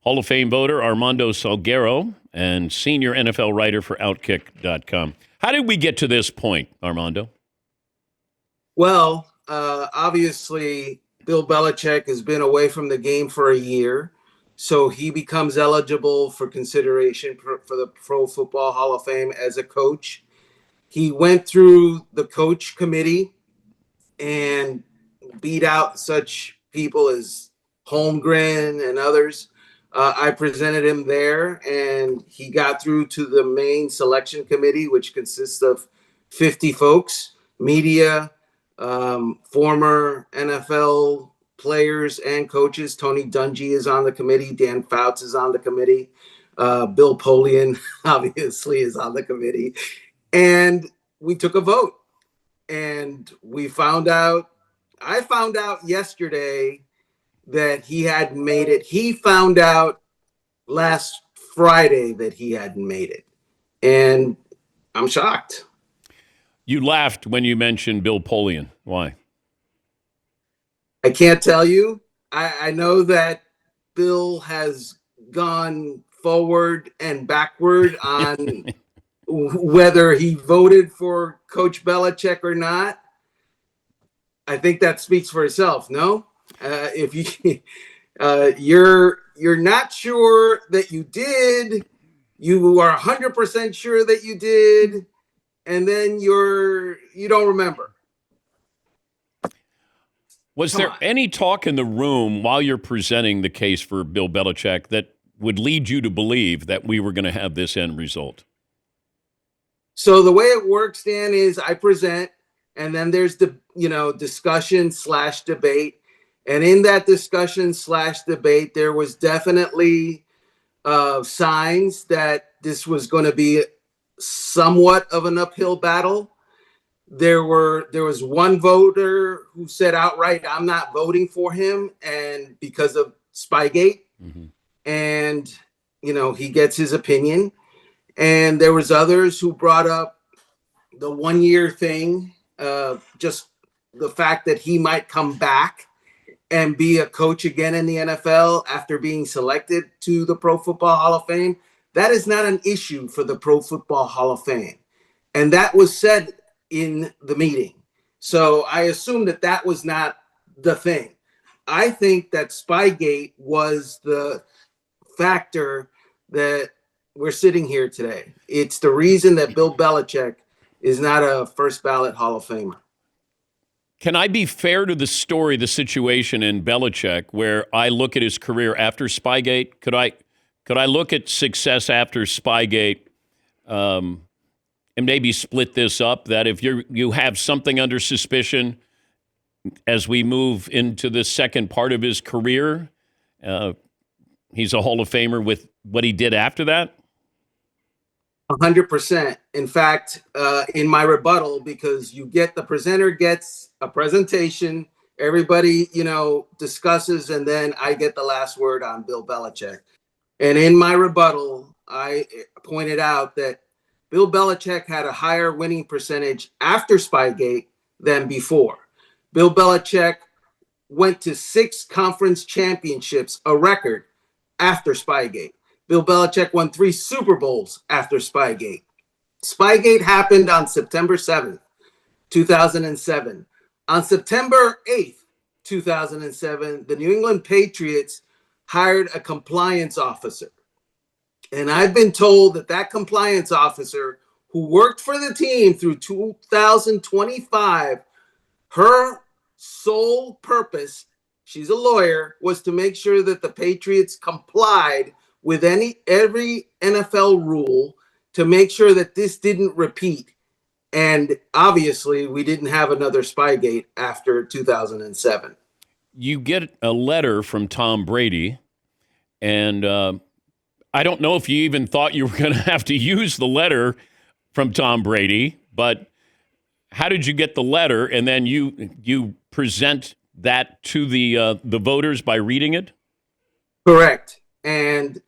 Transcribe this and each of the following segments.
Hall of Fame voter Armando Salguero and senior NFL writer for Outkick.com. How did we get to this point, Armando? Well, obviously, Bill Belichick has been away from the game for a year, so he becomes eligible for consideration for the Pro Football Hall of Fame as a coach. He went through the coach committee and beat out such people as Holmgren and others. I presented him there, and he got through to the main selection committee, which consists of 50 folks, media, former NFL players and coaches. Tony Dungy is on the committee. Dan Fouts is on the committee. Bill Polian, obviously, is on the committee. And we took a vote. And we found out, I found out yesterday that he hadn't made it. He found out last Friday that he hadn't made it. And I'm shocked. You laughed when you mentioned Bill Polian. Why? I can't tell you. I know that Bill has gone forward and backward on whether he voted for Coach Belichick or not. I think that speaks for itself, no? If you you're not sure that you did, you are 100% sure that you did, and then you don't remember. Was there any talk in the room while you're presenting the case for Bill Belichick that would lead you to believe that we were going to have this end result? So the way it works, Dan, is I present, and then there's the discussion/debate. And in that discussion/debate, there was definitely signs that this was going to be somewhat of an uphill battle. There was one voter who said outright, "I'm not voting for him," and because of Spygate, and he gets his opinion. And there was others who brought up the 1 year thing, just the fact that he might come back and be a coach again in the NFL after being selected to the Pro Football Hall of Fame. That is not an issue for the Pro Football Hall of Fame. And that was said in the meeting. So I assume that was not the thing. I think that Spygate was the factor that we're sitting here today. It's the reason that Bill Belichick is not a first ballot Hall of Famer. Can I be fair to the story, the situation in Belichick, where I look at his career after Spygate? Could I look at success after Spygate and maybe split this up? That if you have something under suspicion as we move into the second part of his career, he's a Hall of Famer with what he did after that? 100%. In fact, in my rebuttal, because the presenter gets a presentation, everybody, discusses, and then I get the last word on Bill Belichick. And in my rebuttal, I pointed out that Bill Belichick had a higher winning percentage after Spygate than before. Bill Belichick went to 6 conference championships, a record, after Spygate. Bill Belichick won 3 Super Bowls after Spygate. Spygate happened on September 7th, 2007. On September 8th, 2007, the New England Patriots hired a compliance officer. And I've been told that compliance officer who worked for the team through 2025, her sole purpose, she's a lawyer, was to make sure that the Patriots complied with every NFL rule to make sure that this didn't repeat. And obviously, we didn't have another Spygate after 2007. You get a letter from Tom Brady, and I don't know if you even thought you were going to have to use the letter from Tom Brady, but how did you get the letter? And then you present that to the voters by reading it? Correct. And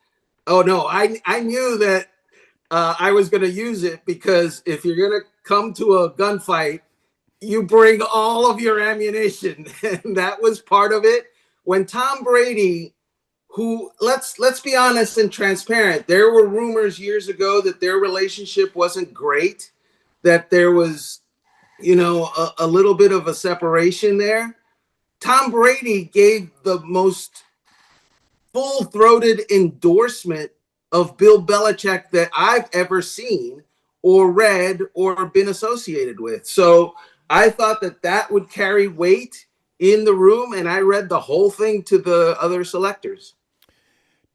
I knew that I was going to use it, because if you're going to come to a gunfight, you bring all of your ammunition. And that was part of it. When Tom Brady, who, let's be honest and transparent. There were rumors years ago that their relationship wasn't great, that there was, a little bit of a separation there. Tom Brady gave the most full-throated endorsement of Bill Belichick that I've ever seen or read or been associated with. So I thought that would carry weight in the room, and I read the whole thing to the other selectors.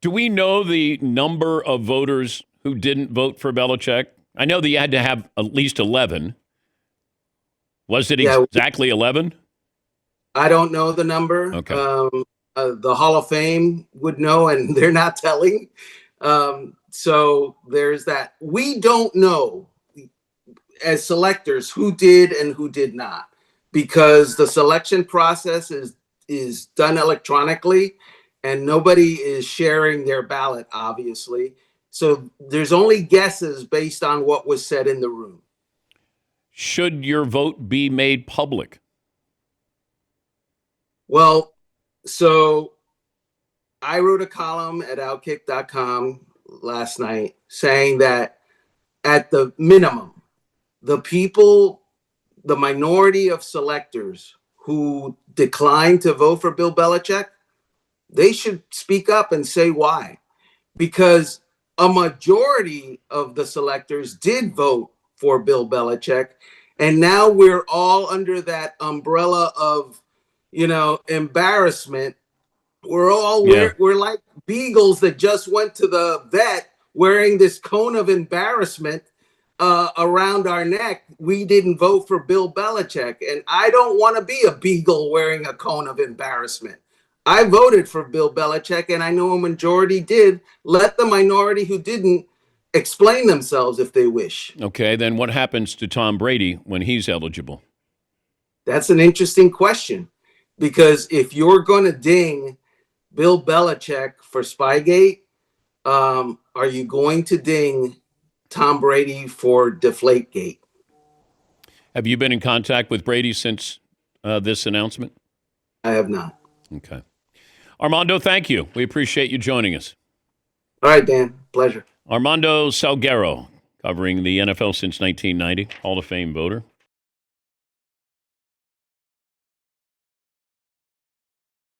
Do we know the number of voters who didn't vote for Belichick? I know that you had to have at least 11. Was it exactly 11? I don't know the number. Okay. The Hall of Fame would know, and they're not telling. So there's that. We don't know as selectors who did and who did not, because the selection process is done electronically, and nobody is sharing their ballot, obviously. So there's only guesses based on what was said in the room. Should your vote be made public? Well, so I wrote a column at outkick.com last night saying that at the minimum, the minority of selectors who declined to vote for Bill Belichick, they should speak up and say why. Because a majority of the selectors did vote for Bill Belichick, and now we're all under that umbrella of, embarrassment. We're like beagles that just went to the vet wearing this cone of embarrassment around our neck. We didn't vote for Bill Belichick, and I don't want to be a beagle wearing a cone of embarrassment. I voted for Bill Belichick, and I know a majority did. Let the minority who didn't explain themselves if they wish. Okay, then what happens to Tom Brady when he's eligible? That's an interesting question, because if you're going to ding Bill Belichick for Spygate, are you going to ding Tom Brady for Deflategate? Have you been in contact with Brady since this announcement? I have not. Okay. Armando, thank you. We appreciate you joining us. All right, Dan. Pleasure. Armando Salguero, covering the NFL since 1990, Hall of Fame voter.